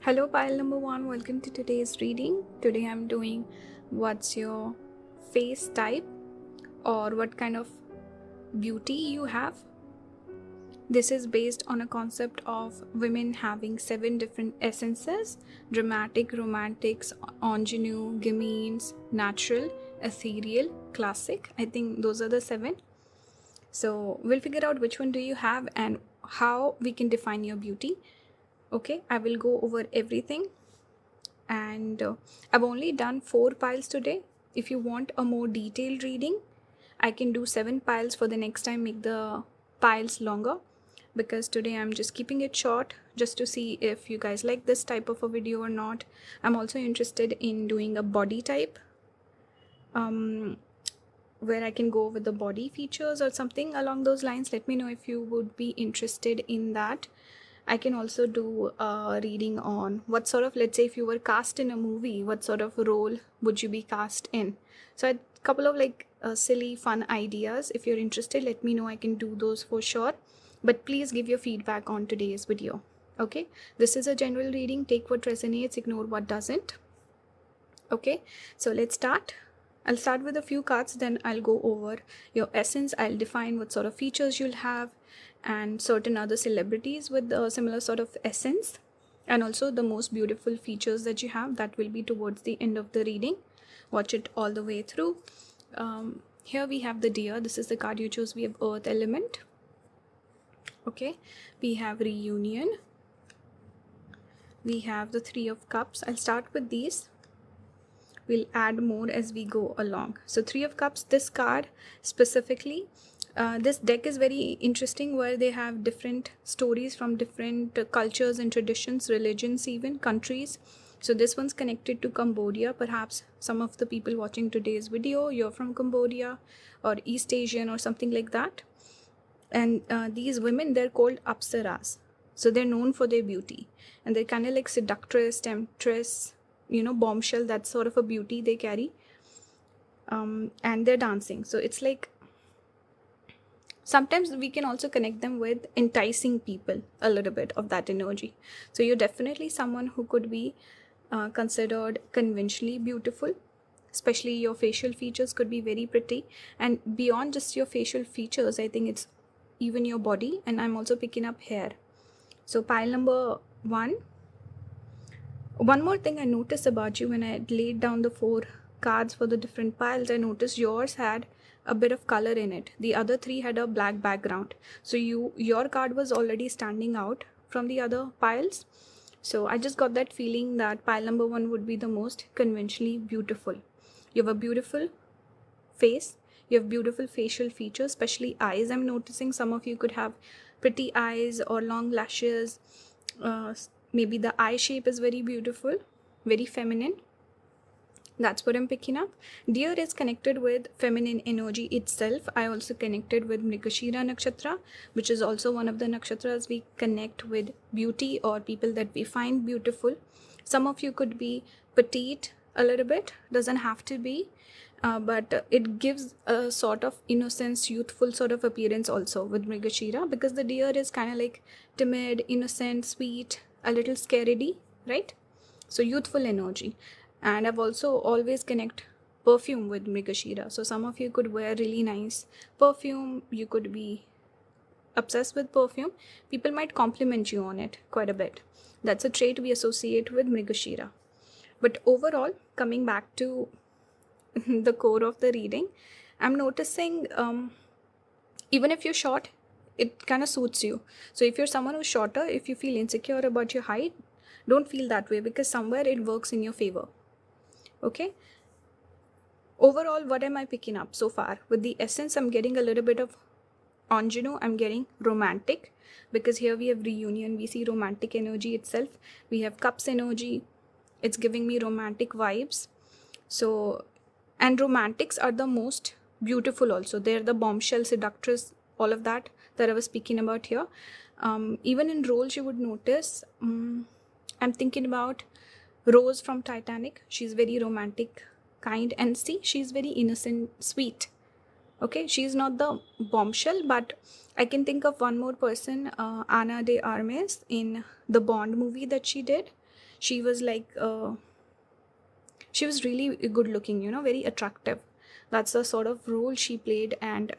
Hello, pile number one. Welcome to today's reading. Today I'm doing what's your face type or what kind of beauty you have. This is based on a concept of women having 7 different essences: dramatic, romantics, ingenue, gemeines, natural, ethereal, classic. I think those are the 7. So we'll figure out which one do you have and how we can define your beauty. Okay, I will go over everything. And I've only done 4 piles today. If you want a more detailed reading, I can do 7 piles for the next time, make the piles longer, because today I'm just keeping it short just to see if you guys like this type of a video or not. I'm also interested in doing a body type where I can go over the body features or something along those lines. Let me know if you would be interested in that. I can also do a reading on what sort of, let's say if you were cast in a movie, what sort of role would you be cast in? So a couple of silly fun ideas. If you're interested, let me know. I can do those for sure. But please give your feedback on today's video. Okay, this is a general reading. Take what resonates, ignore what doesn't. Okay, so let's start. I'll start with a few cards, then I'll go over your essence. I'll define what sort of features you'll have and certain other celebrities with a similar sort of essence, and also the most beautiful features that you have. That will be towards the end of the reading. Watch it all the way through. Here we have the deer. This is the card you chose. We have earth element. Okay, we have reunion. We have the 3 of cups. I'll start with these. We'll add more as we go along. So 3 of cups, this card specifically, this deck is very interesting, where they have different stories from different cultures and traditions, religions, even countries. So this one's connected to Cambodia. Perhaps some of the people watching today's video, you're from Cambodia or East Asian or something like that. And these women, they're called apsaras. So they're known for their beauty, and they're kind of like seductress, temptress, bombshell, that sort of a beauty they carry. And they're dancing. So it's like sometimes we can also connect them with enticing people, a little bit of that energy. So you're definitely someone who could be considered conventionally beautiful. Especially your facial features could be very pretty. And beyond just your facial features, I think it's even your body. And I'm also picking up hair. So pile number 1. One more thing I noticed about you when I laid down the 4 cards for the different piles, I noticed yours had a bit of color in it. The other 3 had a black background. So your card was already standing out from the other piles. So I just got that feeling that pile number 1 would be the most conventionally beautiful. You have a beautiful face. You have beautiful facial features, especially eyes. I'm noticing some of you could have pretty eyes or long lashes. Maybe the eye shape is very beautiful, very feminine. That's what I'm picking up. Deer is connected with feminine energy itself. I also connected with Mrigashira Nakshatra, which is also one of the nakshatras we connect with beauty or people that we find beautiful. Some of you could be petite a little bit, doesn't have to be, but it gives a sort of innocence, youthful sort of appearance also with Mrigashira, because the deer is kind of like timid, innocent, sweet, a little scaredy, right? So youthful energy. And I've also always connect perfume with Mrigashira. So some of you could wear really nice perfume. You could be obsessed with perfume. People might compliment you on it quite a bit. That's a trait we associate with Mrigashira. But overall, coming back to the core of the reading, I'm noticing even if you're short, it kind of suits you. So if you're someone who's shorter, if you feel insecure about your height, don't feel that way, because somewhere it works in your favor. Okay, overall, what am I picking up so far? With the essence, I'm getting a little bit of ingenue. I'm getting romantic, because here we have reunion. We see romantic energy itself. We have cups energy. It's giving me romantic vibes. So, and romantics are the most beautiful also. They're the bombshell, seductress, all of that I was speaking about here. Even in roles, you would notice, I'm thinking about Rose from Titanic. She's very romantic, kind, and see, she's very innocent, sweet. Okay, she's not the bombshell, but I can think of one more person, Ana de Armas, in the Bond movie that she did. She was like she was really good looking, very attractive. That's the sort of role she played. And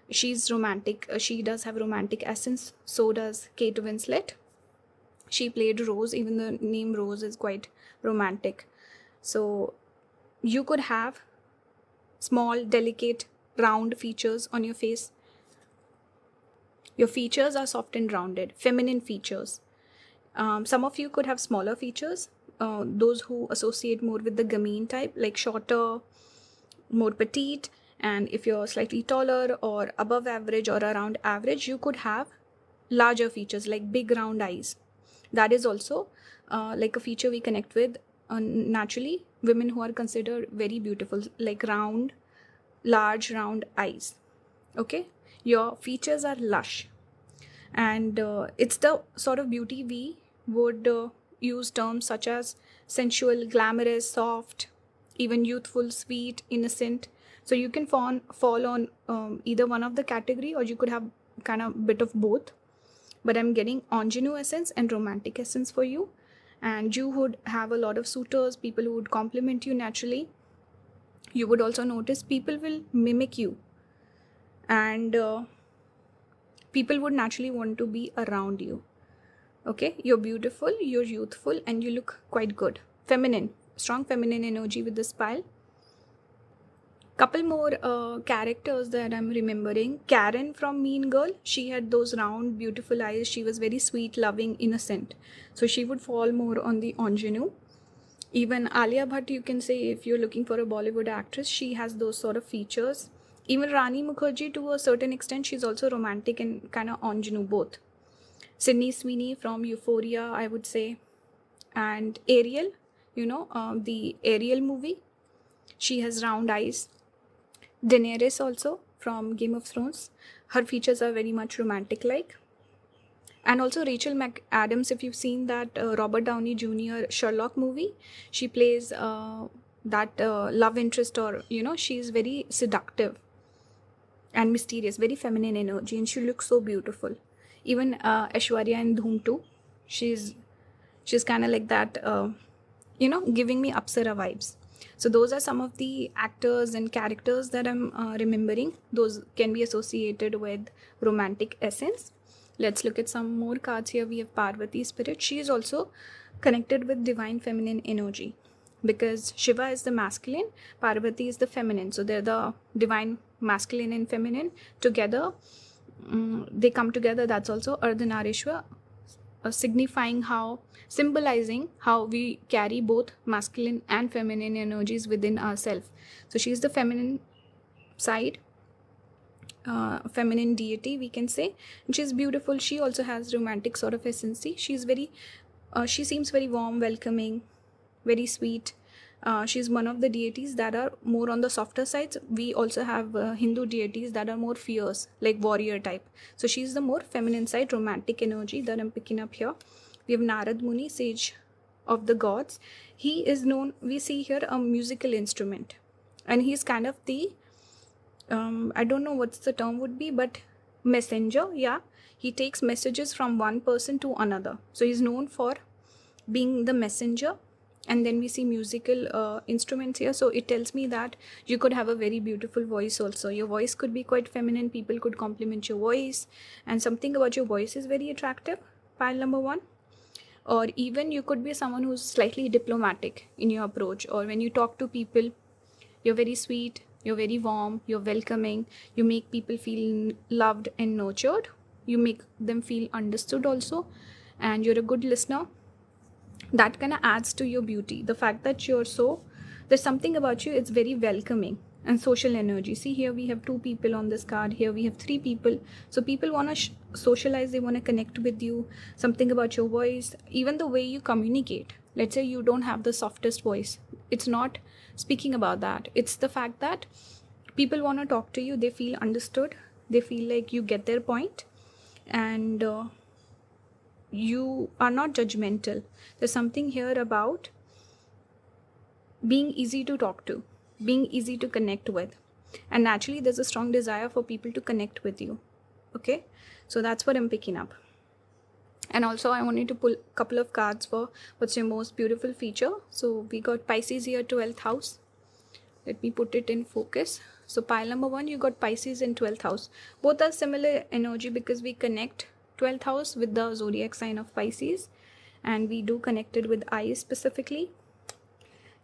she's romantic. She does have romantic essence. So does Kate Winslet. She played Rose. Even the name Rose is quite romantic. So you could have small, delicate, round features on your face. Your features are soft and rounded, feminine features. Some of you could have smaller features. Those who associate more with the gamine type, like shorter, more petite. And if you're slightly taller or above average or around average, you could have larger features like big round eyes. That is also like a feature we connect with naturally. Women who are considered very beautiful, like large round eyes. Okay, your features are lush, and it's the sort of beauty we would use terms such as sensual, glamorous, soft, even youthful, sweet, innocent. So you can fall on either one of the category, or you could have kind of bit of both. But I'm getting ingenue essence and romantic essence for you. And you would have a lot of suitors, people who would compliment you naturally. You would also notice people will mimic you, and people would naturally want to be around you. Okay, you're beautiful, you're youthful, and you look quite good. Feminine, strong feminine energy with this pile. Couple more characters that I'm remembering. Karen from Mean Girl. She had those round, beautiful eyes. She was very sweet, loving, innocent. So she would fall more on the ingenue. Even Alia Bhatt, you can say, if you're looking for a Bollywood actress, she has those sort of features. Even Rani Mukherjee, to a certain extent, she's also romantic and kind of ingenue both. Sydney Sweeney from Euphoria, I would say. And Ariel, the Ariel movie. She has round eyes. Daenerys also from Game of Thrones. Her features are very much romantic-like. And also Rachel McAdams, if you've seen that Robert Downey Jr. Sherlock movie, she plays that love interest, or, she's very seductive and mysterious, very feminine energy, and she looks so beautiful. Even Aishwarya in Dhoom 2, she's kind of like that, giving me Apsara vibes. So those are some of the actors and characters that I'm remembering. Those can be associated with romantic essence. Let's look at some more cards here. We have Parvati spirit. She is also connected with divine feminine energy, because Shiva is the masculine, Parvati is the feminine. So they're the divine masculine and feminine together. They come together. That's also Ardhanarishwa, symbolizing how we carry both masculine and feminine energies within ourselves. So she's the feminine side, feminine deity, we can say, and she's beautiful. She also has romantic sort of essence. She's very she seems very warm, welcoming, very sweet. She's one of the deities that are more on the softer sides. We also have Hindu deities that are more fierce, like warrior type. So she's the more feminine side, romantic energy that I'm picking up here. We have Narad Muni, sage of the gods. He is known, we see here, a musical instrument, and he's kind of the I don't know what's the term would be, but messenger. Yeah, he takes messages from one person to another. So he's known for being the messenger. And then we see musical instruments here. So it tells me that you could have a very beautiful voice also. Your voice could be quite feminine. People could compliment your voice, and something about your voice is very attractive. Pile number 1. Or even you could be someone who's slightly diplomatic in your approach, or when you talk to people, you're very sweet, you're very warm, you're welcoming, you make people feel loved and nurtured, you make them feel understood also, and you're a good listener. That kind of adds to your beauty. The fact that there's something about you, it's very welcoming. And social energy. See, here we have 2 people on this card. Here we have 3 people. So people want to socialize. They want to connect with you. Something about your voice, even the way you communicate. Let's say you don't have the softest voice. It's not speaking about that. It's the fact that people want to talk to you. They feel understood. They feel like you get their point. And you are not judgmental. There's something here about being easy to talk to, being easy to connect with, and naturally there's a strong desire for people to connect with you. Okay, so that's what I'm picking up. And also I wanted to pull a couple of cards for what's your most beautiful feature. So we got Pisces here, 12th house. Let me put it in focus. So pile number 1, you got Pisces in 12th house. Both are similar energy because we connect 12th house with the zodiac sign of Pisces, and we do connect it with eyes specifically.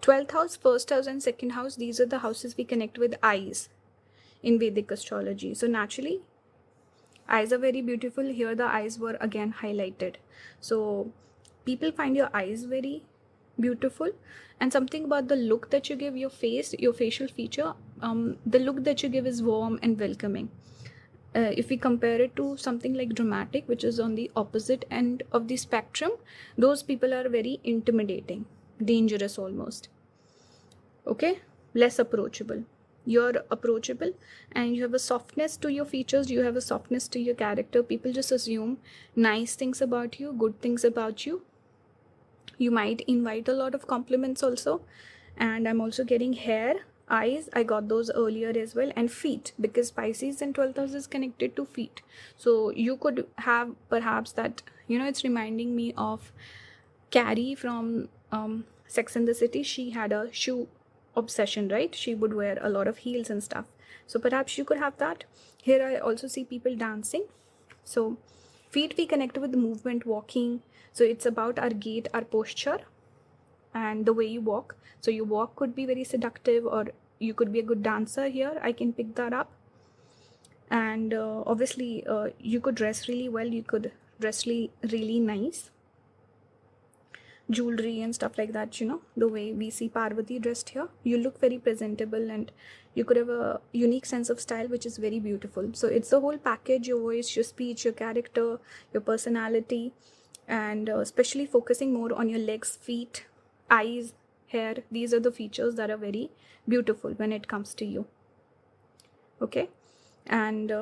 12th house, 1st house and 2nd house, these are the houses we connect with eyes in Vedic astrology. So naturally, eyes are very beautiful. Here the eyes were again highlighted. So people find your eyes very beautiful, and something about the look that you give, your face, your facial feature, the look that you give is warm and welcoming. If we compare it to something like dramatic, which is on the opposite end of the spectrum, those people are very intimidating, dangerous almost. Okay, less approachable. You're approachable and you have a softness to your features, you have a softness to your character. People just assume nice things about you, good things about you. You might invite a lot of compliments also. And I'm also getting hair, eyes, I got those earlier as well, and feet, because Pisces in 12th house is connected to feet. So you could have perhaps that, it's reminding me of Carrie from Sex and the City. She had a shoe obsession, right? She would wear a lot of heels and stuff. So perhaps you could have that. Here I also see people dancing. So feet we connect with movement, walking. So it's about our gait, our posture, and the way you walk. So your walk could be very seductive, or you could be a good dancer here. I can pick that up. And obviously you could dress really well. You could dress really nice. Jewelry and stuff like that, the way we see Parvati dressed here. You look very presentable, and you could have a unique sense of style, which is very beautiful. So it's the whole package: your voice, your speech, your character, your personality, and especially focusing more on your legs, feet, eyes, hair. These are the features that are very beautiful when it comes to you. Okay, and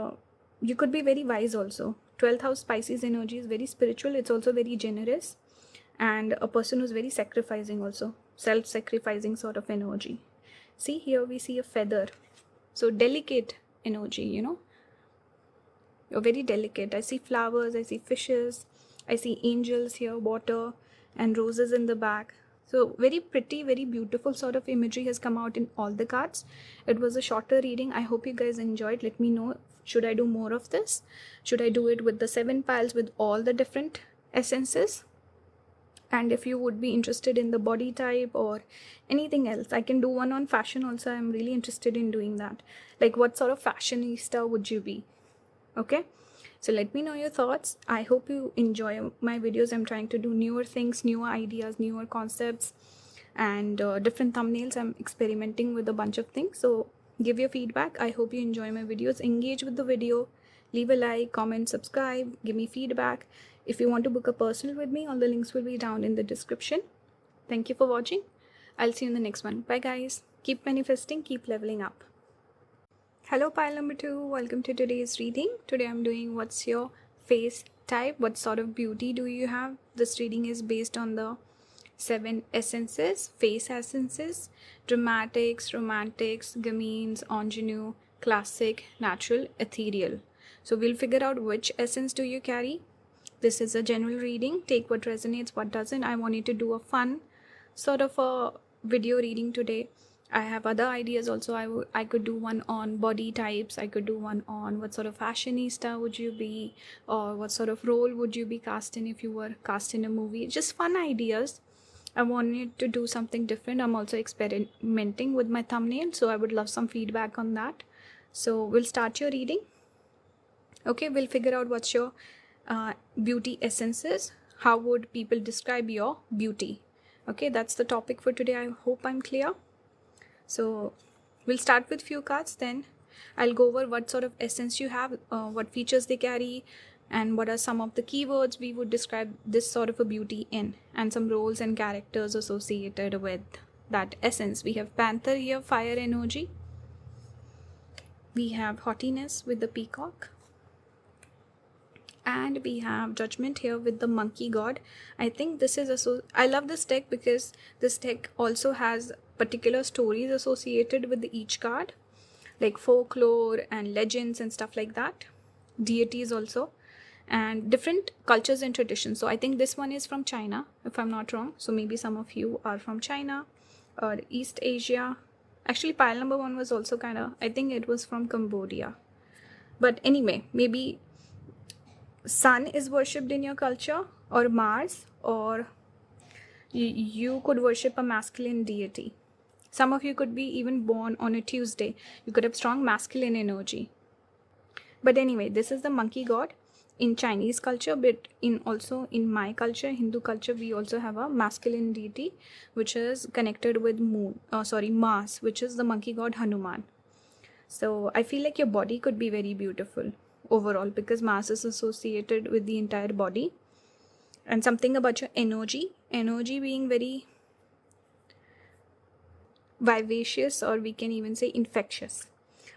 you could be very wise also. 12th house Pisces energy is very spiritual. It's also very generous, and a person who's very sacrificing also, self-sacrificing sort of energy. See, here we see a feather. So delicate energy, you're very delicate. I see flowers, I see fishes, I see angels here, water, and roses in the back. So very pretty, very beautiful sort of imagery has come out in all the cards. It was a shorter reading. I hope you guys enjoyed. Let me know, should I do more of this? Should I do it with the 7 piles with all the different essences? And if you would be interested in the body type or anything else, I can do one on fashion also. I'm really interested in doing that. Like, what sort of fashionista would you be? Okay, so let me know your thoughts. I hope you enjoy my videos. I'm trying to do newer things, newer ideas, newer concepts, and different thumbnails. I'm experimenting with a bunch of things. So give your feedback. I hope you enjoy my videos. Engage with the video. Leave a like, comment, subscribe, give me feedback. If you want to book a personal with me, all the links will be down in the description. Thank you for watching. I'll see you in the next one. Bye guys. Keep manifesting, keep leveling up. Hello pile number 2, welcome to today's reading. Today I'm doing what's your face type, what sort of beauty do you have. This reading is based on the 7 essences, face essences: dramatics, romantics, gamees, ingenue, classic, natural, ethereal. So we'll figure out which essence do you carry. This is a general reading. Take what resonates, what doesn't. I wanted to do a fun sort of a video reading today. I have other ideas also. I could do one on body types. I could do one on what sort of fashionista would you be, or what sort of role would you be cast in if you were cast in a movie. Just fun ideas. I wanted to do something different. I'm also experimenting with my thumbnail, so I would love some feedback on that. So we'll start your reading. Okay, we'll figure out what's your beauty essences. How would people describe your beauty? Okay, that's the topic for today. I hope I'm clear. So we'll start with few cards, then I'll go over what sort of essence you have, what features they carry, and what are some of the keywords we would describe this sort of a beauty in, and some roles and characters associated with that essence. We have Panther here, fire energy. We have haughtiness with the peacock. And we have judgment here with the monkey god. I think this is I love this deck because this deck also has particular stories associated with each card, like folklore and legends and stuff like that, deities also. and different cultures and traditions. So I think this one is from China, if I'm not wrong. So maybe some of you are from China or East Asia. Actually, pile number 1 was also kind of, I think it was from Cambodia. But anyway, maybe sun is worshipped in your culture, or Mars, or you could worship a masculine deity. Some of you could be even born on a Tuesday. You could have strong masculine energy. But anyway, this is the monkey god in Chinese culture, but also in my culture, Hindu culture, we also have a masculine deity which is connected with Mars, which is the monkey god Hanuman. So I feel like your body could be very beautiful overall, because Mars is associated with the entire body. And something about your energy being very vivacious, or we can even say infectious.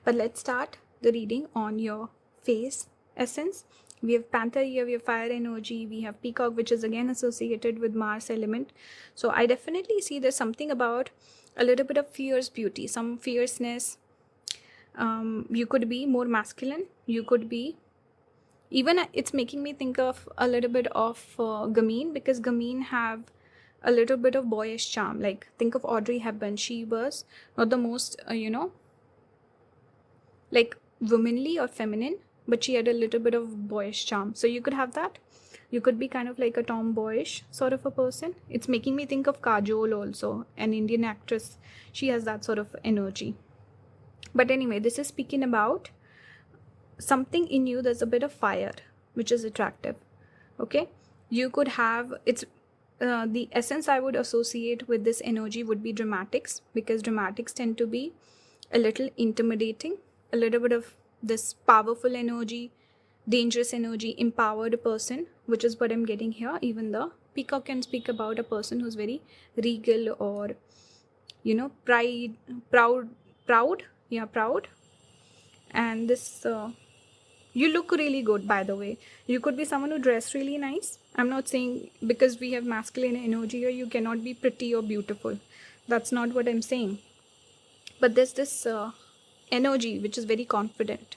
But let's start the reading on your face essence. We have panther here, we have fire energy, we have peacock, which is again associated with Mars element. So I definitely see there's something about a little bit of fierce beauty, some fierceness. You could be more masculine, you could be even, it's making me think of a little bit of Gamine, because Gamine have a little bit of boyish charm. Like, think of Audrey Hepburn. She was not the most like womanly or feminine, but she had a little bit of boyish charm. So you could have that. You could be kind of like a tomboyish sort of a person. It's making me think of Kajol also, an Indian actress. She has that sort of energy. But anyway, this is speaking about something in you that's a bit of fire, which is attractive. Okay, you could have, it's the essence I would associate with this energy would be dramatics, because dramatics tend to be a little intimidating, a little bit of this powerful energy, dangerous energy, empowered person, which is what I'm getting here. Even the peacock can speak about a person who's very regal, or proud. And this you look really good, by the way. You could be someone who dressed really nice. I'm not saying because we have masculine energy here, you cannot be pretty or beautiful. That's not what I'm saying. But there's this energy which is very confident.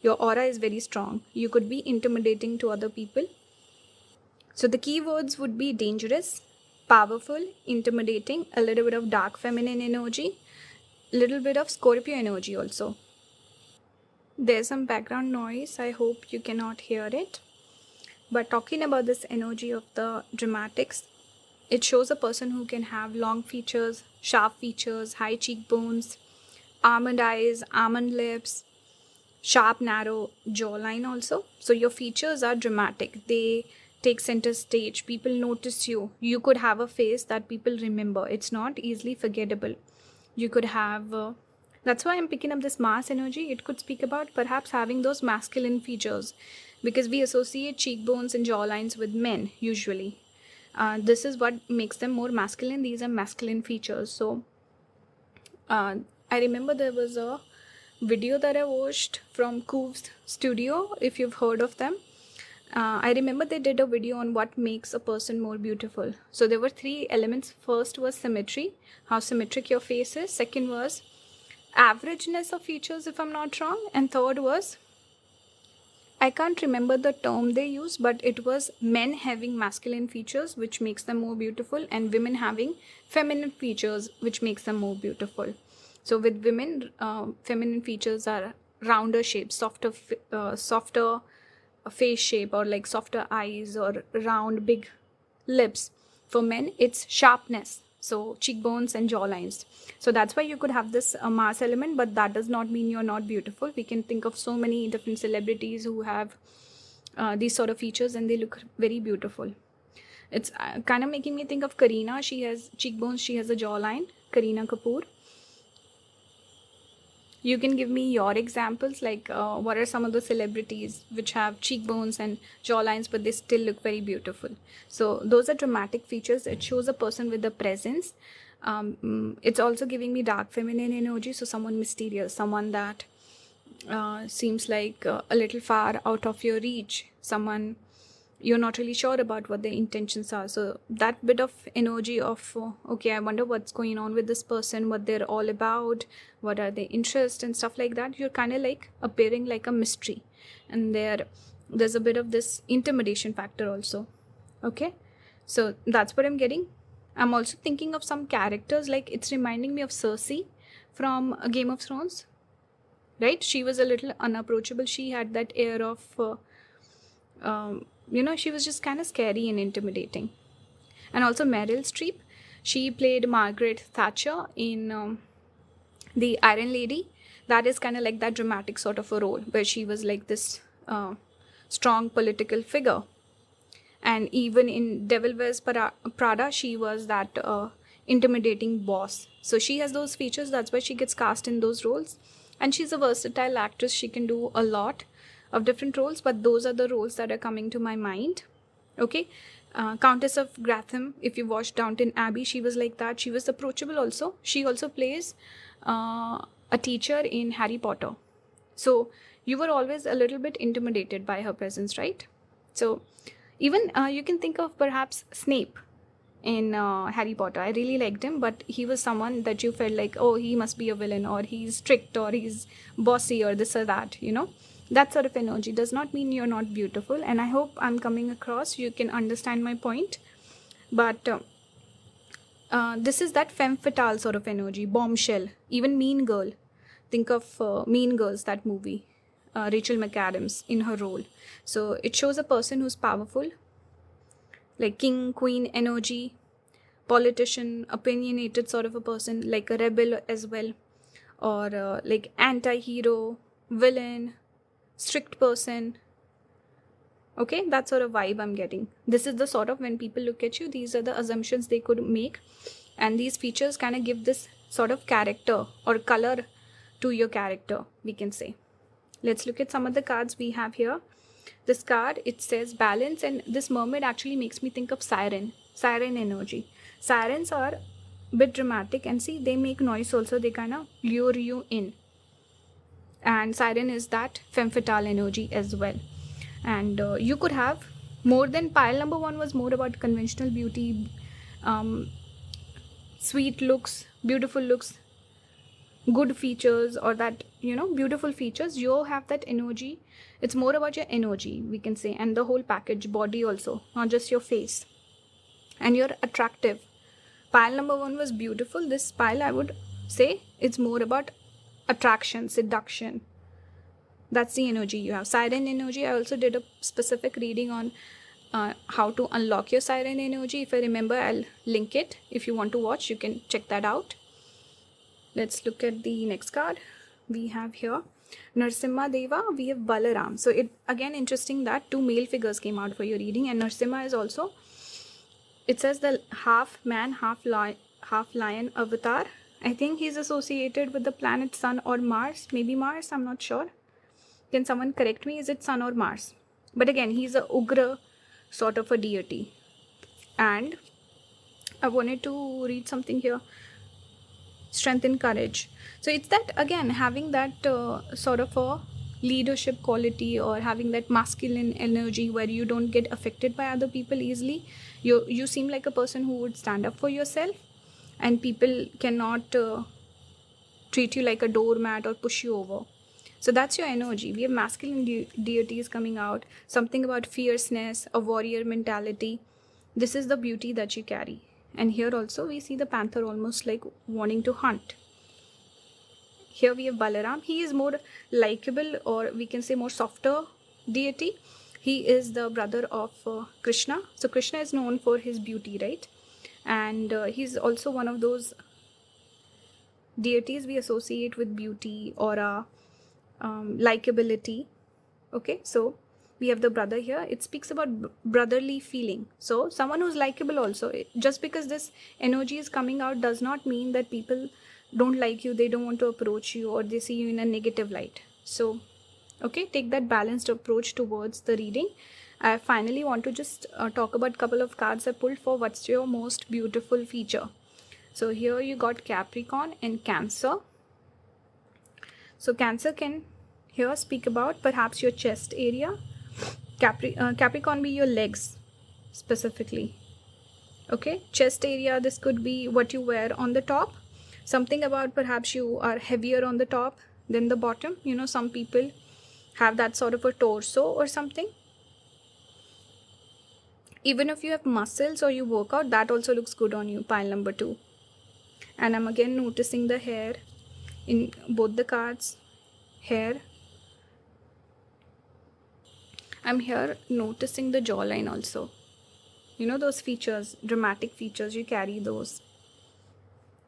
Your aura is very strong. You could be intimidating to other people. So the keywords would be dangerous, powerful, intimidating, a little bit of dark feminine energy, a little bit of Scorpio energy also. There's some background noise. I hope you cannot hear it. But talking about this energy of the dramatics, it shows a person who can have long features, sharp features, high cheekbones, almond eyes, almond lips, sharp, narrow jawline also. So your features are dramatic. They take center stage. People notice you. You could have a face that people remember. It's not easily forgettable. You could have... that's why I'm picking up this Mars energy. It could speak about perhaps having those masculine features, because we associate cheekbones and jawlines with men usually. This is what makes them more masculine. These are masculine features. So I remember there was a video that I watched from Coov's studio, if you've heard of them. I remember they did a video on what makes a person more beautiful. So there were 3 elements. First was symmetry, how symmetric your face is. Second was averageness of features, if I'm not wrong. And third was, I can't remember the term they used, but it was men having masculine features, which makes them more beautiful, and women having feminine features, which makes them more beautiful. So with women, feminine features are rounder shapes, softer face shape, or like softer eyes, or round big lips. For men, it's sharpness, so cheekbones and jawlines. So that's why you could have this Mars element, but that does not mean you're not beautiful. We can think of so many different celebrities who have these sort of features, and they look very beautiful. It's kind of making me think of Kareena. She has cheekbones, she has a jawline. Kareena Kapoor. You can give me your examples, like what are some of the celebrities which have cheekbones and jawlines, but they still look very beautiful. So those are dramatic features. It shows a person with a presence. It's also giving me dark feminine energy. So someone mysterious, someone that seems like a little far out of your reach, someone you're not really sure about what their intentions are. So that bit of energy of, okay, I wonder what's going on with this person, what they're all about, what are their interests and stuff like that. You're kind of like appearing like a mystery, and their There's a bit of this intimidation factor also. Okay, so that's what I'm getting. I'm also thinking of some characters, like it's reminding me of Cersei from Game of Thrones, right? She was a little unapproachable. She had that air of she was just kind of scary and intimidating. And also Meryl Streep, she played Margaret Thatcher in The Iron Lady. That is kind of like that dramatic sort of a role where she was like this strong political figure. And even in Devil Wears Prada, she was that intimidating boss. So she has those features. That's why she gets cast in those roles. And she's a versatile actress. She can do a lot of different roles, but those are the roles that are coming to my mind. Okay. Countess of Gratham, if you watched Downton Abbey, she was like that. She was approachable also. She also plays a teacher in Harry Potter. So you were always a little bit intimidated by her presence, right? So even you can think of perhaps Snape in Harry Potter. I really liked him, but he was someone that you felt like, oh, he must be a villain, or he's strict, or he's bossy, or this or that, That sort of energy does not mean you're not beautiful. And I hope I'm coming across, you can understand my point. But this is that femme fatale sort of energy, bombshell, even Mean Girl. Think of Mean Girls, that movie. Rachel McAdams in her role. So it shows a person who's powerful, like king, queen energy, politician, opinionated sort of a person, like a rebel as well, or like anti-hero, villain, strict person. Okay, that sort of vibe I'm getting. This is the sort of, when people look at you, these are the assumptions they could make, and these features kind of give this sort of character or color to your character, we can say. Let's look at some of the cards we have here. This card, it says balance, and this mermaid actually makes me think of siren energy. Sirens are a bit dramatic, and see, they make noise also. They kind of lure you in. And siren is that femme fatale energy as well. And you could have more than pile number one was more about conventional beauty, sweet looks, beautiful looks, good features, or that beautiful features. You have that energy. It's more about your energy, we can say, and the whole package, body also, not just your face. And you're attractive. Pile number one was beautiful. This pile, I would say, it's more about attraction, seduction. That's the energy you have. Siren energy, I also did a specific reading on how to unlock your siren energy. If I remember, I'll link it. If you want to watch, you can check that out. Let's look at the next card. We have here Narasimha Deva, we have Balaram. So it again interesting that two male figures came out for your reading, and Narasimha is also, it says the half man, half lion avatar. I think he's associated with the planet Sun or Mars, maybe Mars, I'm not sure. Can someone correct me? Is it Sun or Mars? But again, he's a Ugra sort of a deity. And I wanted to read something here. Strength and courage. So it's that, again, having that sort of a leadership quality, or having that masculine energy where you don't get affected by other people easily. You seem like a person who would stand up for yourself, and people cannot treat you like a doormat or push you over. So that's your energy. We have masculine deities coming out, something about fierceness, a warrior mentality. This is the beauty that you carry. And here also we see the panther almost like wanting to hunt. Here we have Balaram. He is more likable, or we can say more softer deity. He is the brother of Krishna. So Krishna is known for his beauty, right? And he's also one of those deities we associate with beauty, aura, likability. Okay, so we have the brother here. It speaks about brotherly feeling. So someone who's likable also. Just because this energy is coming out does not mean that people don't like you, they don't want to approach you, or they see you in a negative light. So okay, take that balanced approach towards the reading. I finally want to just talk about a couple of cards I pulled for what's your most beautiful feature. So here you got Capricorn and Cancer. So Cancer can here speak about perhaps your chest area. Capricorn be your legs specifically. Okay, chest area, this could be what you wear on the top. Something about perhaps you are heavier on the top than the bottom. Some people have that sort of a torso or something. Even if you have muscles or you work out, that also looks good on you, pile number 2. And I'm again noticing the hair in both the cards. Hair. I'm here noticing the jawline also. You know those features, dramatic features, you carry those.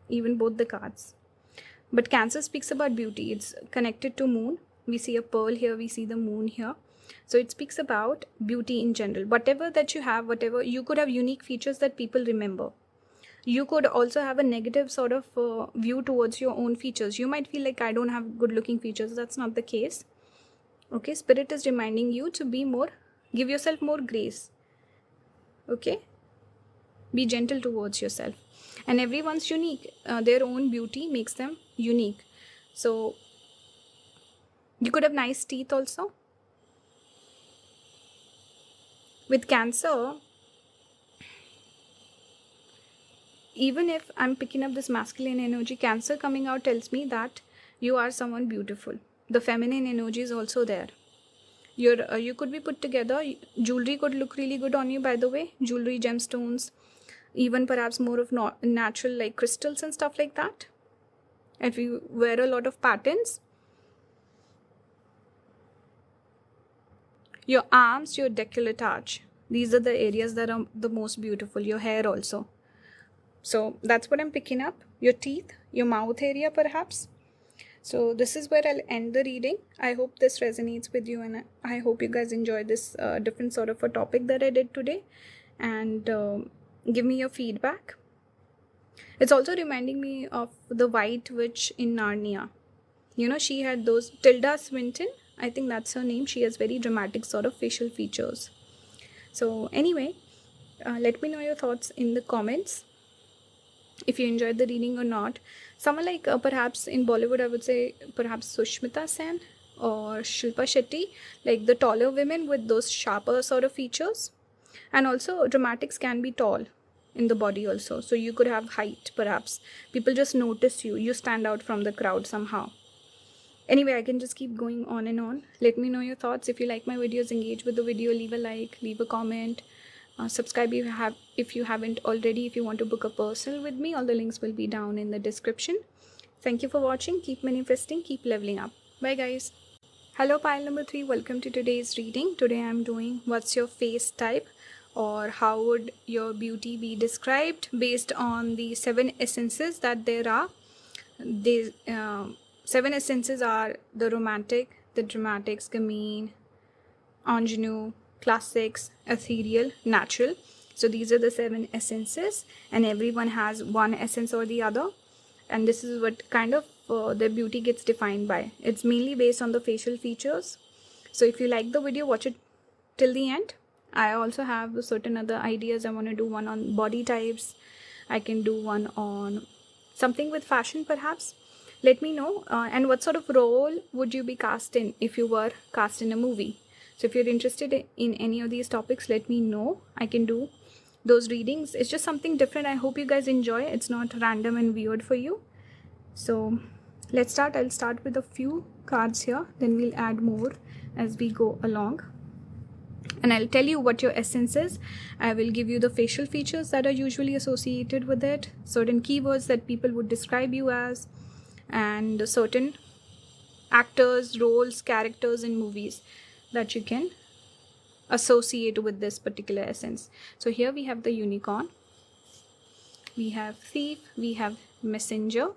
Even both the cards. But Cancer speaks about beauty. It's connected to moon. We see a pearl here, we see the moon here. So it speaks about beauty in general. Whatever that you have, whatever, you could have unique features that people remember. You could also have a negative sort of view towards your own features. You might feel like, I don't have good looking features. That's not the case. Okay, Spirit is reminding you to be more, give yourself more grace. Okay, be gentle towards yourself. And everyone's unique. Their own beauty makes them unique. So you could have nice teeth also. With Cancer, even if I'm picking up this masculine energy, Cancer coming out tells me that you are someone beautiful. The feminine energy is also there. You could be put together. Jewelry could look really good on you, by the way. Jewelry, gemstones, even perhaps more of natural like crystals and stuff like that. If you wear a lot of patterns. Your arms, your décolletage. These are the areas that are the most beautiful. Your hair also. So that's what I'm picking up. Your teeth, your mouth area perhaps. So this is where I'll end the reading. I hope this resonates with you, and I hope you guys enjoy this different sort of a topic that I did today. And give me your feedback. It's also reminding me of the White Witch in Narnia. You know, she had those, Tilda Swinton, I think that's her name. She has very dramatic sort of facial features. So anyway, let me know your thoughts in the comments. If you enjoyed the reading or not. Someone like perhaps in Bollywood, I would say perhaps Sushmita Sen or Shilpa Shetty, like the taller women with those sharper sort of features. And also dramatics can be tall in the body also. So you could have height perhaps. People just notice you. You stand out from the crowd somehow. Anyway, I can just keep going on and on. Let me know your thoughts. If you like my videos, engage with the video, leave a like, leave a comment. Subscribe if you haven't already. If you want to book a personal with me, all the links will be down in the description. Thank you for watching. Keep manifesting, keep leveling up. Bye guys. Hello pile number 3, welcome to today's reading. Today I'm doing what's your face type, or how would your beauty be described based on the 7 essences that there are. These 7 essences are the romantic, the dramatics, gamine, ingenue, classics, ethereal, natural. So these are the 7 essences, and everyone has one essence or the other, and this is what kind of their beauty gets defined by. It's mainly based on the facial features. So if you like the video, watch it till the end. I also have certain other ideas. I want to do one on body types. I can do one on something with fashion perhaps. Let me know. And what sort of role would you be cast in if you were cast in a movie? So if you're interested in any of these topics, let me know. I can do those readings. It's just something different. I hope you guys enjoy. It's not random and weird for you. So let's start. I'll start with a few cards here. Then we'll add more as we go along. And I'll tell you what your essence is. I will give you the facial features that are usually associated with it. Certain keywords that people would describe you as. And certain actors, roles, characters in movies that you can associate with this particular essence. So here we have the unicorn, we have thief, we have messenger,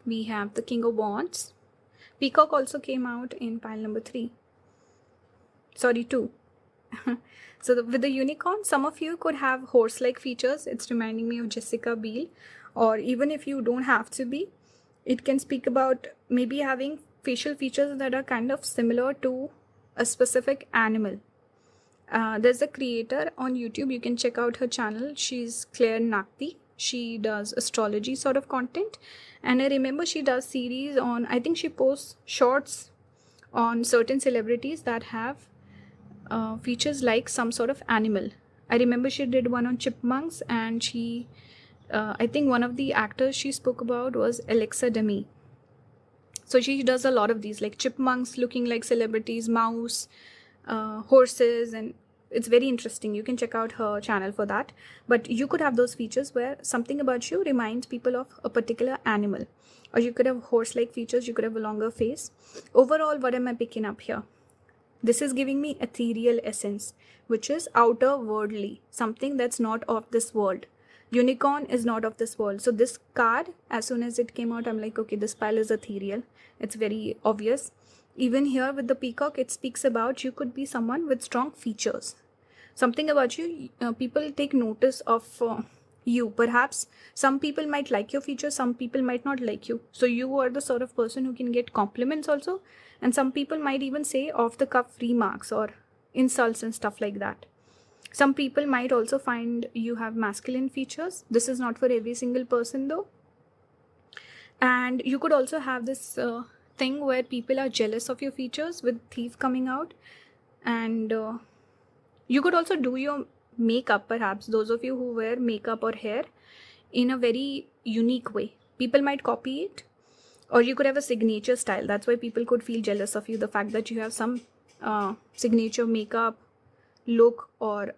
we have the king of wands. Peacock also came out in pile number 3. Sorry, 2. So with the unicorn, some of you could have horse-like features. It's reminding me of Jessica Biel. Or even if you don't have to be, it can speak about maybe having facial features that are kind of similar to a specific animal. There's a creator on YouTube. You can check out her channel. She's Claire Nakti. She does astrology sort of content. And I remember she does series on, I think she posts shorts on certain celebrities that have features like some sort of animal. I remember she did one on chipmunks, and she I think one of the actors she spoke about was Alexa Demi. So she does a lot of these, like chipmunks looking like celebrities, mouse, horses, and it's very interesting. You can check out her channel for that. But you could have those features where something about you reminds people of a particular animal. Or you could have horse-like features, you could have a longer face. Overall, what am I picking up here? This is giving me ethereal essence, which is outer worldly, something that's not of this world. Unicorn is not of this world. So this card, as soon as it came out, I'm like, okay, this pile is ethereal. It's very obvious. Even here with the peacock, it speaks about you could be someone with strong features. Something about you, people take notice of you. Perhaps some people might like your features, some people might not like you. So you are the sort of person who can get compliments also. And some people might even say off the cuff remarks or insults and stuff like that. Some people might also find you have masculine features. This is not for every single person though. And you could also have this thing where people are jealous of your features with thief coming out. And you could also do your makeup, perhaps those of you who wear makeup or hair, in a very unique way. People might copy it, or you could have a signature style. That's why people could feel jealous of you, the fact that you have some signature makeup look or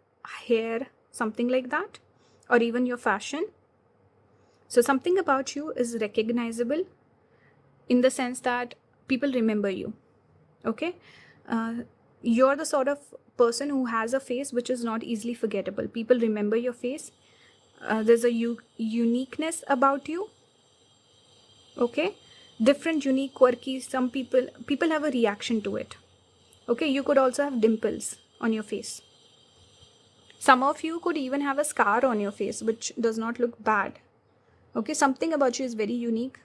hair, something like that, or even your fashion. So something about you is recognizable in the sense that people remember you. Okay, you're the sort of person who has a face which is not easily forgettable. People remember your face. There's a uniqueness about you. Okay, different, unique, quirky. Some people have a reaction to it. Okay, you could also have dimples on your face. Some of you could even have a scar on your face, which does not look bad. Okay, something about you is very unique,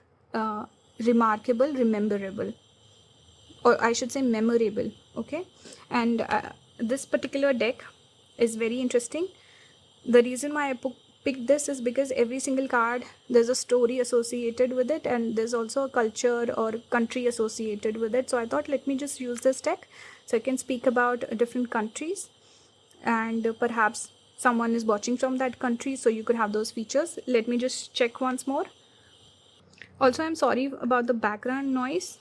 remarkable, rememberable, or I should say memorable. Okay, and this particular deck is very interesting. The reason why I picked this is because every single card, there's a story associated with it, and there's also a culture or country associated with it. So I thought, let me just use this deck so I can speak about different countries, and perhaps someone is watching from that country, so you could have those features. Let me just check once more. Also, I'm sorry about the background noise.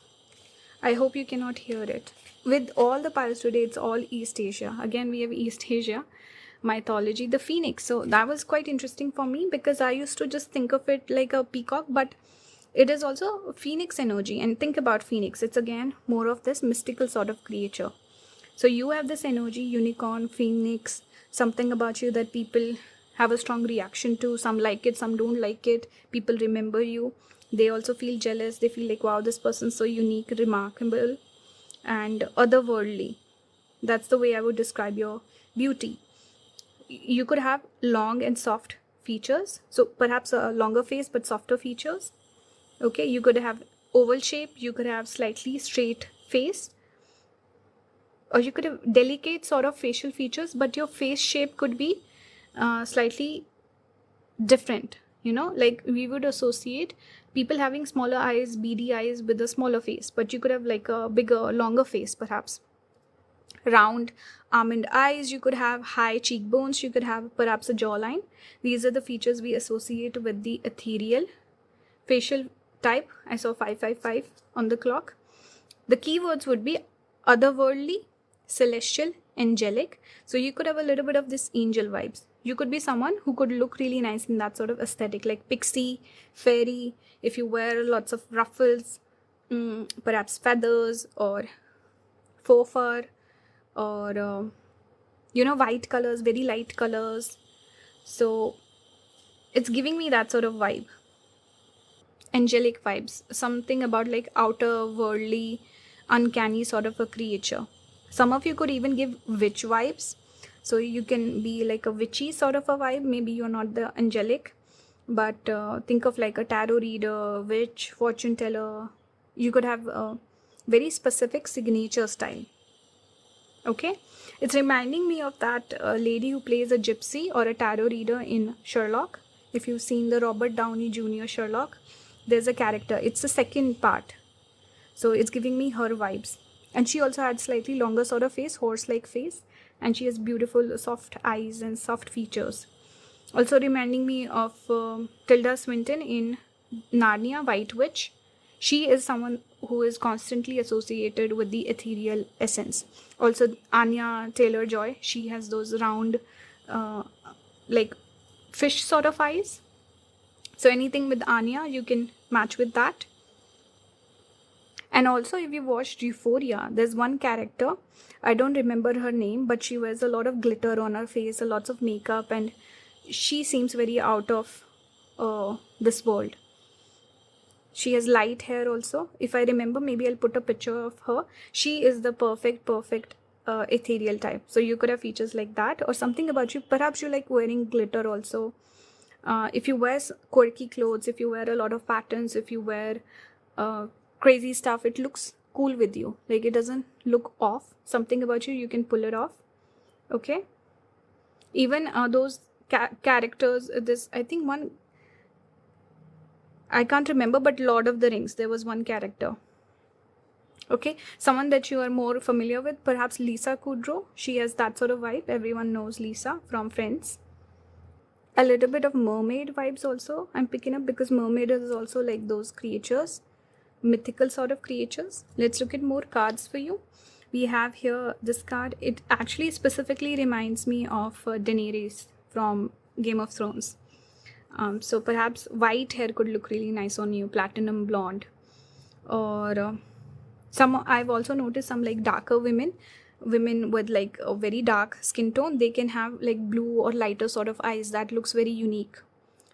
I hope you cannot hear it. With all the piles today, it's all East Asia. Again, we have East Asia mythology, the phoenix. So that was quite interesting for me, because I used to just think of it like a peacock, but it is also phoenix energy. And think about phoenix, it's again more of this mystical sort of creature. So you have this energy, unicorn, phoenix, something about you that people have a strong reaction to. Some like it, some don't like it. People remember you. They also feel jealous. They feel like, wow, this person's so unique, remarkable, and otherworldly. That's the way I would describe your beauty. You could have long and soft features. So perhaps a longer face but softer features. Okay, you could have oval shape. You could have slightly straight face. Or you could have delicate sort of facial features, but your face shape could be slightly different. You know, like we would associate people having smaller eyes, beady eyes with a smaller face, but you could have like a bigger, longer face, perhaps round almond eyes. You could have high cheekbones. You could have perhaps a jawline. These are the features we associate with the ethereal facial type. I saw 555 on the clock. The keywords would be otherworldly, celestial, angelic. So you could have a little bit of this angel vibes. You could be someone who could look really nice in that sort of aesthetic, like pixie, fairy. If you wear lots of ruffles, perhaps feathers or faux fur, or white colors, very light colors. So it's giving me that sort of vibe, angelic vibes, something about like outer worldly, uncanny sort of a creature. Some of you could even give witch vibes. So you can be like a witchy sort of a vibe. Maybe you're not the angelic, but think of like a tarot reader, witch, fortune teller. You could have a very specific signature style. Okay, it's reminding me of that lady who plays a gypsy or a tarot reader in Sherlock. If you've seen the Robert Downey Jr. Sherlock, there's a character. It's the second part. So it's giving me her vibes. And she also had slightly longer sort of face, horse-like face. And she has beautiful soft eyes and soft features. Also reminding me of Tilda Swinton in Narnia, White Witch. She is someone who is constantly associated with the ethereal essence. Also, Anya Taylor-Joy, she has those round, like fish sort of eyes. So anything with Anya, you can match with that. And also, if you watched Euphoria, there's one character, I don't remember her name, but she wears a lot of glitter on her face, a lots of makeup, and she seems very out of this world. She has light hair also. If I remember, maybe I'll put a picture of her. She is the perfect ethereal type. So you could have features like that, or something about you. Perhaps you like wearing glitter also. If you wear quirky clothes, if you wear a lot of patterns, if you wear crazy stuff, it looks cool with you. Like, it doesn't look off. Something about you can pull it off. Okay. Even those characters, I think one, I can't remember, but Lord of the Rings, there was one character. Okay, someone that you are more familiar with, perhaps Lisa Kudrow. She has that sort of vibe. Everyone knows Lisa from Friends. A little bit of mermaid vibes also I'm picking up, because mermaid is also like those creatures, mythical sort of creatures. Let's look at more cards for you. We have here this card. It actually specifically reminds me of Daenerys from Game of Thrones. So perhaps white hair could look really nice on you, platinum blonde, or some, I've also noticed some like darker women with like a very dark skin tone, they can have like blue or lighter sort of eyes that looks very unique.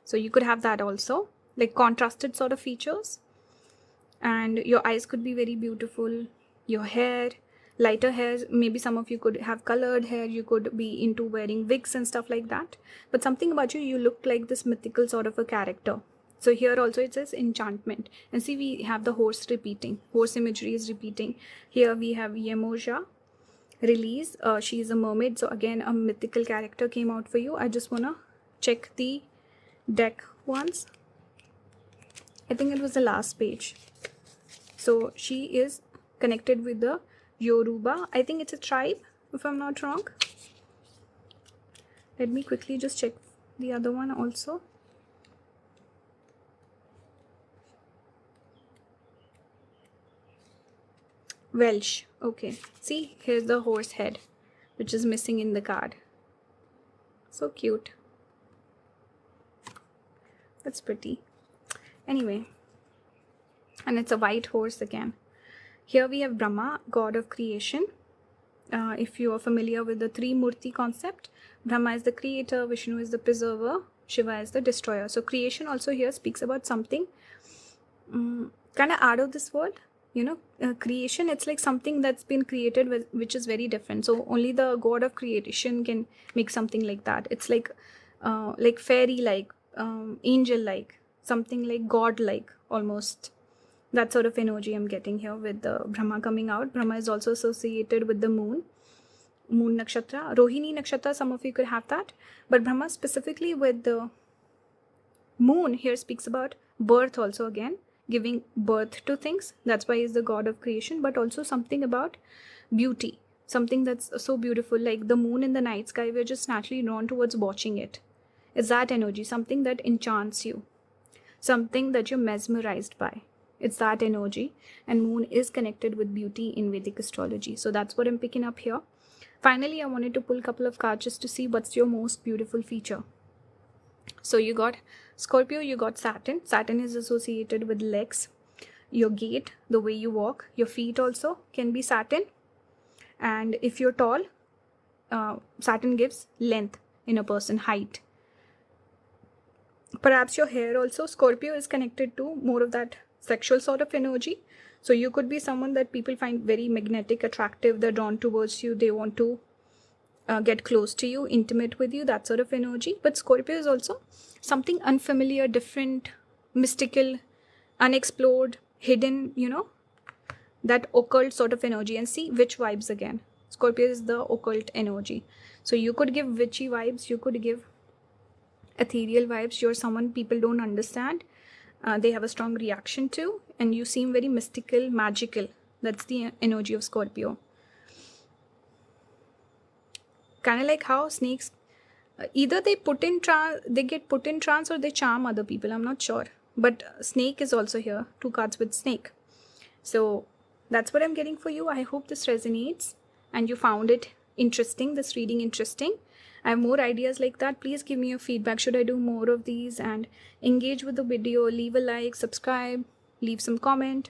So you could have that also, like contrasted sort of features, and your eyes could be very beautiful. Your hair, lighter hairs, maybe some of you could have colored hair, you could be into wearing wigs and stuff like that, but something about you look like this mythical sort of a character. So here also it says enchantment, and see, we have the horse repeating, horse imagery is repeating. Here we have Yemoja, release, she is a mermaid, so again a mythical character came out for you. I just wanna check the deck once. I think it was the last page. So she is connected with the Yoruba. I think it's a tribe, if I'm not wrong. Let me quickly just check the other one also. Welsh. Okay. See, here's the horse head, which is missing in the card. So cute. That's pretty. Anyway. And it's a white horse again. Here we have Brahma, god of creation. If you are familiar with the three Murti concept, Brahma is the creator, Vishnu is the preserver, Shiva is the destroyer. So creation also here speaks about something kind of out of this world. You know, creation, it's like something that's been created which is very different. So only the god of creation can make something like that. It's like fairy-like, angel-like, something like god-like almost. That sort of energy I'm getting here with the Brahma coming out. Brahma is also associated with the moon nakshatra, Rohini nakshatra, some of you could have that, but Brahma specifically with the moon here speaks about birth also, again giving birth to things. That's why he's the god of creation, but also something about beauty, something that's so beautiful, like the moon in the night sky, we're just naturally drawn towards watching it. It's that energy, something that enchants you, something that you're mesmerized by. It's that energy, and moon is connected with beauty in Vedic astrology. So that's what I'm picking up here. Finally, I wanted to pull a couple of cards just to see what's your most beautiful feature. So you got Scorpio, you got Saturn. Saturn is associated with legs, your gait, the way you walk. Your feet also can be Saturn. And if you're tall, Saturn gives length in a person, height. Perhaps your hair also. Scorpio is connected to more of that sexual sort of energy. So you could be someone that people find very magnetic, attractive, they're drawn towards you, they want to get close to you, intimate with you, that sort of energy. But Scorpio is also something unfamiliar, different, mystical, unexplored, hidden, you know, that occult sort of energy. And see, witch vibes again. Scorpio is the occult energy. So you could give witchy vibes, you could give ethereal vibes. You're someone people don't understand. They have a strong reaction to, and you seem very mystical, magical. That's the energy of Scorpio. Kind of like how snakes, either they get put in trance, or they charm other people. I'm not sure. But snake is also here. 2 cards with snake. So that's what I'm getting for you. I hope this resonates and you found it interesting, this reading interesting. I have more ideas like that. Please give me your feedback. Should I do more of these? And engage with the video, leave a like, subscribe, leave some comment,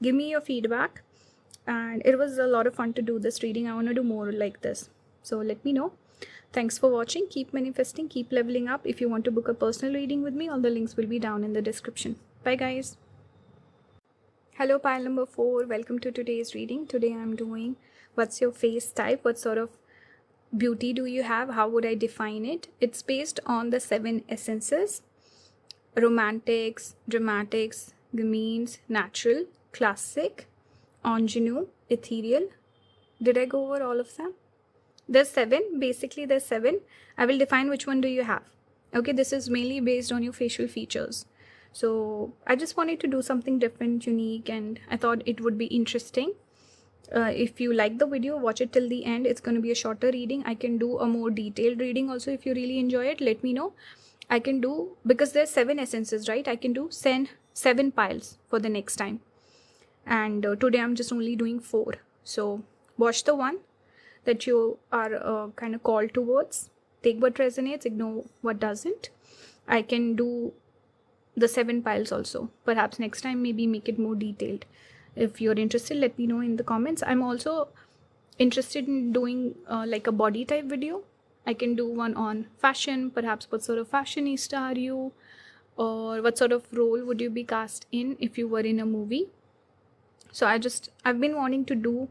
give me your feedback. And it was a lot of fun to do this reading. I want to do more like this. So let me know. Thanks for watching. Keep manifesting, keep leveling up. If you want to book a personal reading with me, all the links will be down in the description. Bye guys. Hello pile number 4. Welcome to today's reading. Today I'm doing what's your face type, what sort of beauty do you have, how would I define it. It's based on the 7 essences: romantics, dramatics, gamees, natural, classic, ingenue, ethereal. Did I go over all of them? There's 7. Basically there's 7. I will define which one do you have. Okay, this is mainly based on your facial features. So I just wanted to do something different, unique, and I thought it would be interesting. If you like the video, watch it till the end. It's going to be a shorter reading. I can do a more detailed reading also. If you really enjoy it, let me know. I can do, because there's 7 essences, right? I can do 7 piles for the next time. And today I'm just only doing 4. So watch the one that you are kind of called towards. Take what resonates, ignore what doesn't. I can do the 7 piles also. Perhaps next time maybe make it more detailed. If you're interested, let me know in the comments. I'm also interested in doing like a body type video. I can do one on fashion, perhaps what sort of fashionista are you, or what sort of role would you be cast in if you were in a movie. So I've been wanting to do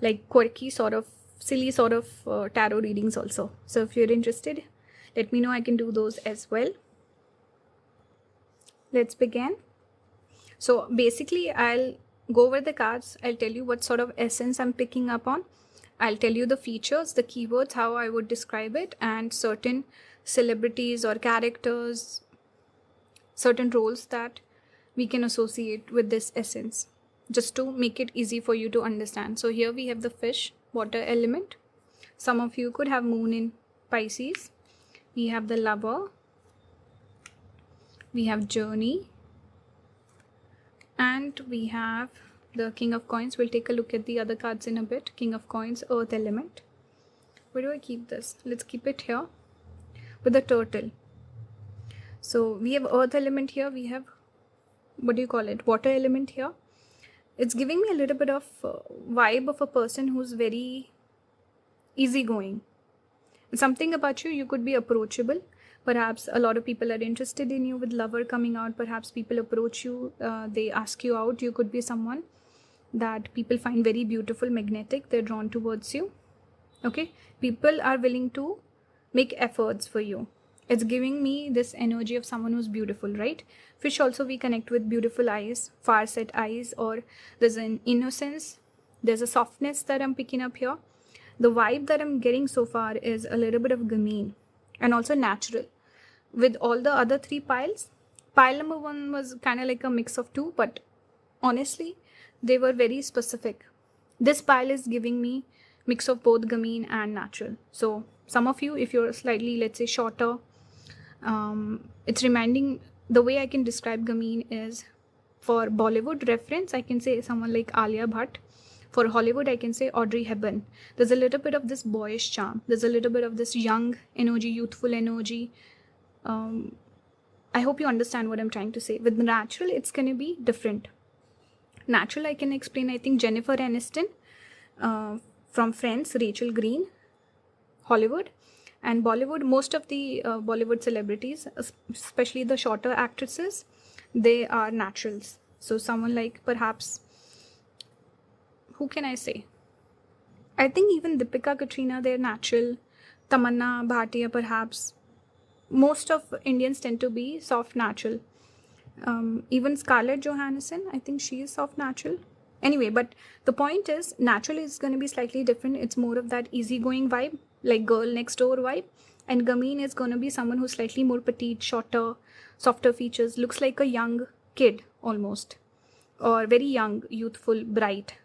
like quirky sort of, silly sort of tarot readings also. So if you're interested, let me know. I can do those as well. Let's begin. So basically I'll go over the cards. I'll tell you what sort of essence I'm picking up on. I'll tell you the features, the keywords, how I would describe it, and certain celebrities or characters, certain roles that we can associate with this essence, just to make it easy for you to understand. So here we have the fish, water element. Some of you could have moon in Pisces. We have the lover. We have journey. And we have the king of coins. We'll take a look at the other cards in a bit. King of coins, earth element. Where do I keep this? Let's keep it here with the turtle. So we have earth element here. We have, what do you call it? Water element here. It's giving me a little bit of vibe of a person who's very easygoing. Something about you, you could be approachable. Perhaps a lot of people are interested in you with lover coming out. Perhaps people approach you, they ask you out. You could be someone that people find very beautiful, magnetic. They're drawn towards you. Okay, people are willing to make efforts for you. It's giving me this energy of someone who's beautiful, right? Fish also we connect with beautiful eyes, far set eyes, or there's an innocence, there's a softness that I'm picking up here. The vibe that I'm getting so far is a little bit of gamine and also natural. With all the other 3 piles, pile number 1 was kind of like a mix of 2, but honestly they were very specific. This pile is giving me mix of both gamine and natural. So some of you, if you're slightly, let's say, shorter, it's reminding, the way I can describe gamine is, for Bollywood reference I can say someone like Alia Bhatt. For Hollywood I can say Audrey Hepburn. There's a little bit of this boyish charm, there's a little bit of this young energy, youthful energy. I hope you understand what I'm trying to say. With natural, it's going to be different. Natural, I can explain, I think Jennifer Aniston from Friends, Rachel Green. Hollywood and Bollywood, most of the Bollywood celebrities, especially the shorter actresses, they are naturals. So someone like, perhaps, who can I say? I think even Deepika, Katrina, they're natural. Tamanna, Bhatia, perhaps. Most of Indians tend to be soft natural. Even Scarlett Johansson, I think she is soft natural. Anyway, but the point is, natural is going to be slightly different. It's more of that easygoing vibe, like girl next door vibe. And gamine is going to be someone who's slightly more petite, shorter, softer features, looks like a young kid almost, or very young, youthful, bright.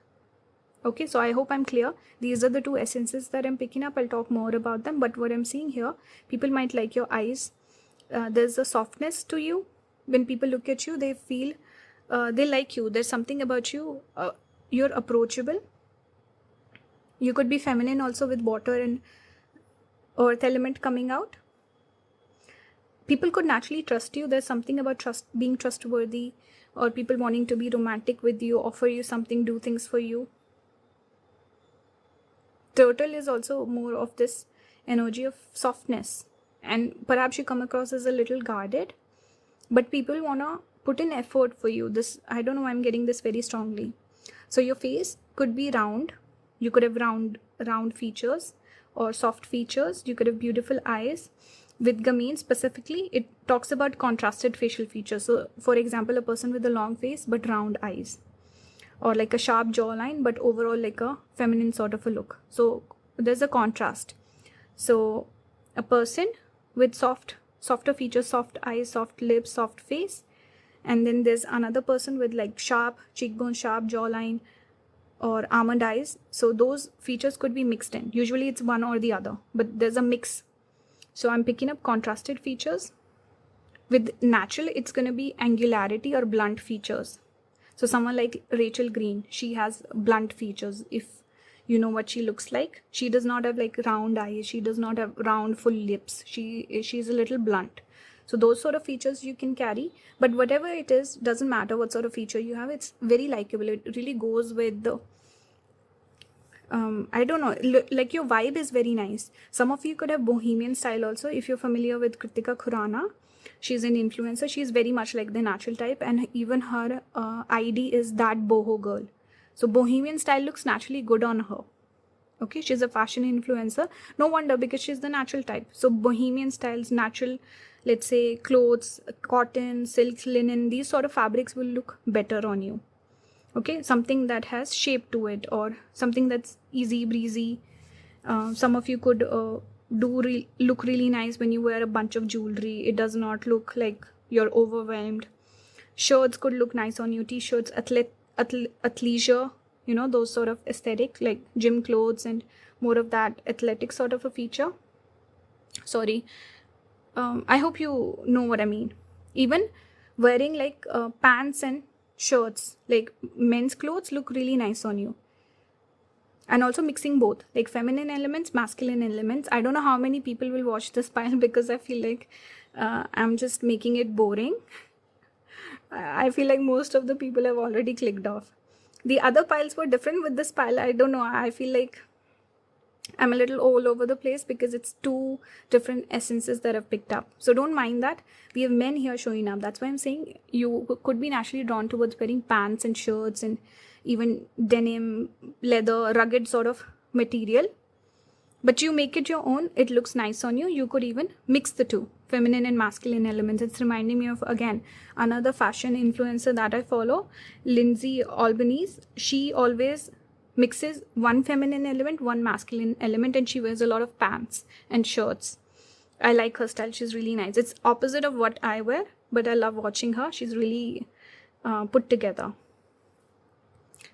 Okay, so I hope I'm clear. These are the 2 essences that I'm picking up. I'll talk more about them, but what I'm seeing here, people might like your eyes. There's a softness to you. When people look at you, they feel they like you. There's something about you. You're approachable. You could be feminine also with water and earth element coming out. People could naturally trust you. There's something about being trustworthy, or people wanting to be romantic with you, offer you something, do things for you. Turtle is also more of this energy of softness, and perhaps you come across as a little guarded, but people want to put in effort for you. This, I don't know why I'm getting this very strongly. So your face could be round. You could have round features or soft features. You could have beautiful eyes. With Gameen specifically, it talks about contrasted facial features. So for example, a person with a long face but round eyes, or like a sharp jawline but overall like a feminine sort of a look. So there's a contrast. So a person with softer features, soft eyes, soft lips, soft face, and then there's another person with like sharp cheekbone, sharp jawline, or almond eyes. So those features could be mixed in. Usually it's one or the other, but there's a mix. So I'm picking up contrasted features. With natural, it's going to be angularity or blunt features. So someone like Rachel Green, she has blunt features. If you know what she looks like, she does not have like round eyes. She does not have round full lips. She's a little blunt. So those sort of features you can carry. But whatever it is, doesn't matter what sort of feature you have. It's very likable. It really goes with the I don't know, like your vibe is very nice. Some of you could have bohemian style also. If you're familiar with Kritika Khurana, she's an influencer. She's very much like the natural type, and even her ID is that boho girl. So bohemian style looks naturally good on her. Okay, she's a fashion influencer. No wonder, because she's the natural type. So bohemian styles, natural, let's say clothes, cotton, silk, linen, these sort of fabrics will look better on you. Okay, something that has shape to it, or something that's easy breezy. Some of you could look really nice when you wear a bunch of jewelry. It does not look like you're overwhelmed. Shirts could look nice on you. T-shirts, athleisure, you know, those sort of aesthetic, like gym clothes and more of that athletic sort of a feature. Sorry. I hope you know what I mean. Even wearing like pants and shirts, like men's clothes, look really nice on you. And also mixing both, like feminine elements, masculine elements. I don't know how many people will watch this pile, because I feel like I'm just making it boring. I feel like most of the people have already clicked off. The other piles were different. With this pile, I don't know, I feel like I'm a little all over the place because it's two different essences that I've picked up. So don't mind that. We have men here showing up. That's why I'm saying you could be naturally drawn towards wearing pants and shirts and even denim, leather, rugged sort of material. But you make it your own. It looks nice on you. You could even mix the two, feminine and masculine elements. It's reminding me of, again, another fashion influencer that I follow, Lindsay Albanese. She always mixes one feminine element, one masculine element, and she wears a lot of pants and shirts. I like her style. She's really nice. It's opposite of what I wear, but I love watching her. She's really put together.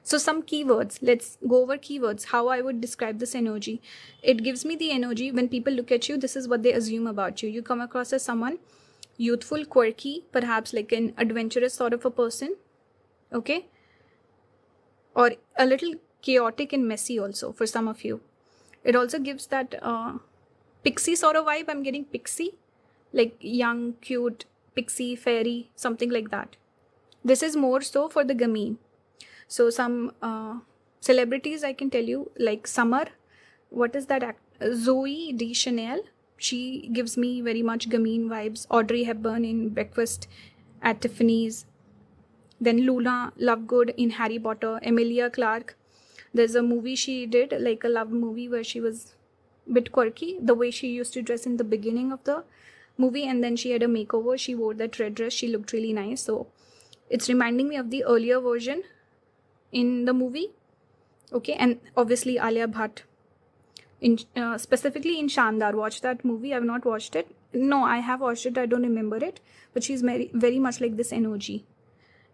So some keywords. Let's go over keywords. How I would describe this energy. It gives me the energy when people look at you, this is what they assume about you. You come across as someone youthful, quirky, perhaps like an adventurous sort of a person. Okay? Or a little chaotic and messy also for some of you. It also gives that pixie sort of vibe. I'm getting pixie, like young, cute, pixie, fairy, something like that. This is more so for the Gameen. So some celebrities I can tell you, like Summer, what is that Zoe Deschanel, she gives me very much Gameen vibes. Audrey Hepburn in Breakfast at Tiffany's. Then Luna Lovegood in Harry Potter. Emilia Clarke, there's a movie she did, like a love movie where she was a bit quirky, the way she used to dress in the beginning of the movie, and then she had a makeover. She wore that red dress. She looked really nice. So it's reminding me of the earlier version in the movie. Okay, and obviously Alia Bhatt, in specifically in Shandar. Watch that movie. I've not watched it. No, I have watched it. I don't remember it, but she's very, very much like this energy.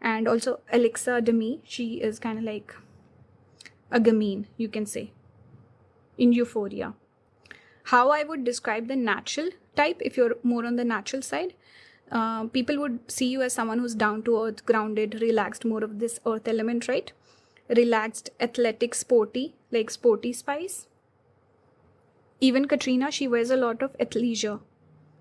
And also Alexa Demi, she is kind of like a Gameen, you can say, in Euphoria. How I would describe the natural type, if you're more on the natural side, People would see you as someone who's down to earth, grounded, relaxed, more of this earth element, right? Relaxed, athletic, sporty, like sporty spice. Even Katrina, she wears a lot of athleisure.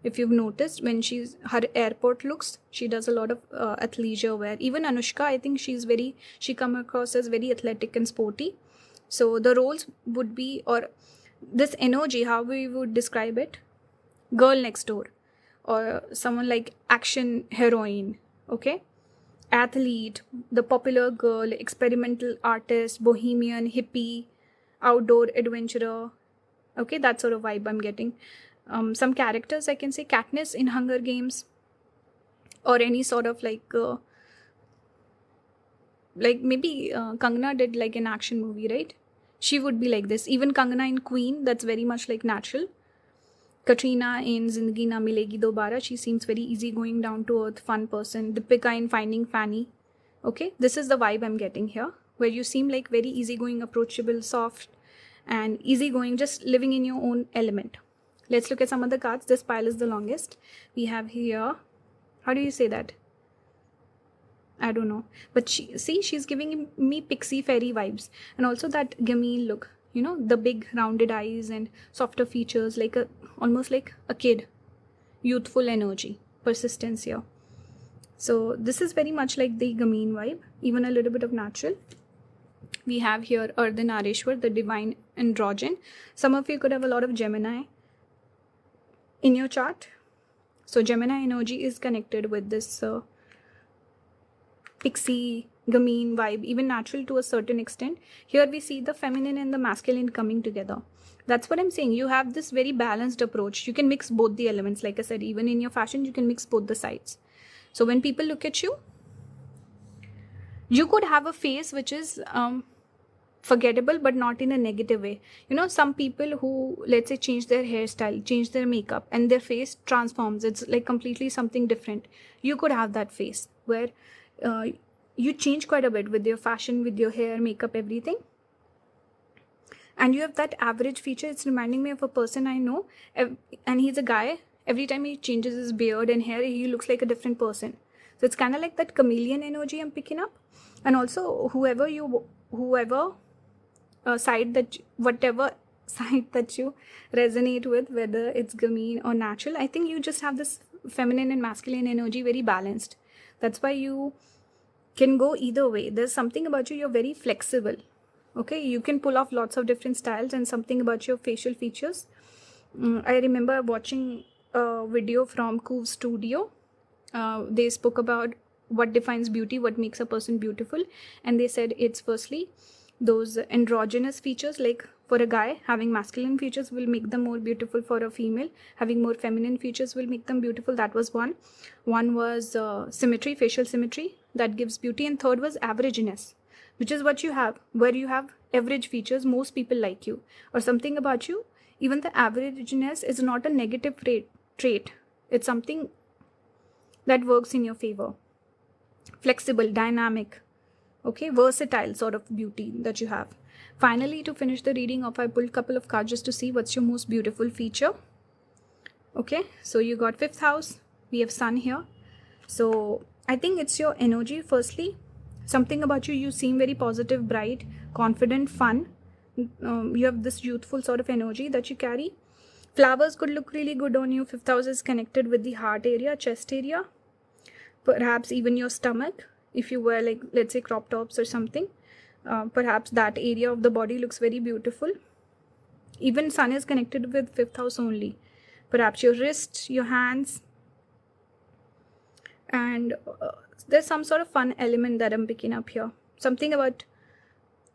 If you've noticed, when her airport looks, she does a lot of athleisure wear. Even Anushka, I think she come across as very athletic and sporty. So the roles would be, or this energy, how we would describe it, girl next door, or someone like action heroine, okay? Athlete, the popular girl, experimental artist, bohemian, hippie, outdoor adventurer. Okay, that sort of vibe I'm getting. Some characters, I can say Katniss in Hunger Games, or any sort of like maybe Kangana did like an action movie, right? She would be like this. Even Kangana in Queen, that's very much like natural. Katrina in Zindagi Na Milegi Dobara, she seems very easygoing, down to earth, fun person. Deepika in Finding Fanny. Okay, this is the vibe I'm getting here, where you seem like very easygoing, approachable, soft, and easygoing, just living in your own element. Let's look at some of the cards. This pile is the longest. We have here, how do you say that? I don't know. But she's giving me pixie fairy vibes. And also that Gamine look, you know, the big rounded eyes and softer features, like almost like a kid. Youthful energy, persistence here. So this is very much like the Gamine vibe, even a little bit of natural. We have here Ardhanareshwar, the divine androgen. Some of you could have a lot of Gemini in your chart. So Gemini energy is connected with this pixie, Gamine vibe, even natural to a certain extent. Here we see the feminine and the masculine coming together. That's what I'm saying. You have this very balanced approach. You can mix both the elements. Like I said, even in your fashion, you can mix both the sides. So when people look at you, you could have a face which is forgettable, but not in a negative way. You know, some people who, let's say, change their hairstyle, change their makeup, and their face transforms. It's like completely something different. You could have that face where you change quite a bit with your fashion, with your hair, makeup, everything. And you have that average feature. It's reminding me of a person I know, and he's a guy. Every time he changes his beard and hair, he looks like a different person. So it's kind of like that chameleon energy I'm picking up. And also whatever side that you resonate with, whether it's Gamine or natural, I think you just have this feminine and masculine energy very balanced. That's why you can go either way. There's something about you, you're very flexible. Okay, you can pull off lots of different styles, and something about your facial features. I remember watching a video from Coove Studio. They spoke about what defines beauty, what makes a person beautiful, and they said it's firstly those androgynous features, like for a guy, having masculine features will make them more beautiful. For a female, having more feminine features will make them beautiful. That was one was symmetry, facial symmetry, that gives beauty. And third was averageness, which is what you have, where you have average features, most people like you, or something about you. Even the averageness is not a negative trait. It's something that works in your favor. Flexible, dynamic, okay, versatile sort of beauty that you have. Finally, to finish the reading off, I pulled a couple of cards just to see what's your most beautiful feature. Okay, so you got 5th house. We have sun here. So I think it's your energy. Firstly, something about you, you seem very positive, bright, confident, fun. You have this youthful sort of energy that you carry. Flowers could look really good on you. 5th house is connected with the heart area, chest area, perhaps even your stomach. If you wear, like, let's say, crop tops or something, perhaps that area of the body looks very beautiful. Even sun is connected with 5th house only. Perhaps your wrists, your hands, and there's some sort of fun element that I'm picking up here. Something about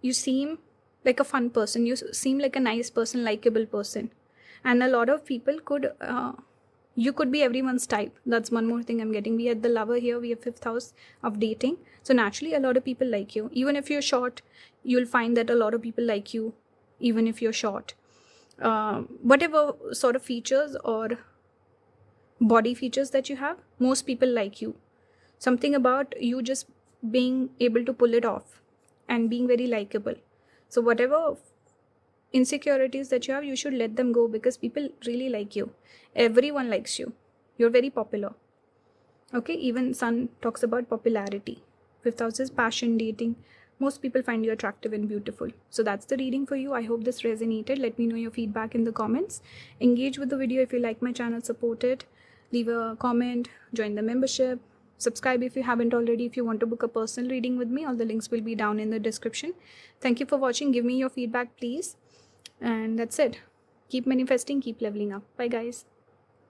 you seem like a fun person. You seem like a nice person, likable person. And a lot of people could, you could be everyone's type. That's one more thing I'm getting. We had the lover here. We have 5th house of dating. So naturally, a lot of people like you. Even if you're short, you'll find that a lot of people like you, even if you're short. Whatever sort of features or body features that you have, most people like you. Something about you just being able to pull it off and being very likable. So whatever insecurities that you have, you should let them go, because people really like you. Everyone likes you. You're very popular. Okay, even Sun talks about popularity. Fifth house is passion, dating. Most people find you attractive and beautiful. So that's the reading for you. I hope this resonated. Let me know your feedback in the comments. Engage with the video if you like my channel, support it. Leave a comment, join the membership, subscribe if you haven't already. If you want to book a personal reading with me, all the links will be down in the description. Thank you for watching. Give me your feedback, please. And that's it. Keep manifesting, keep leveling up. Bye, guys.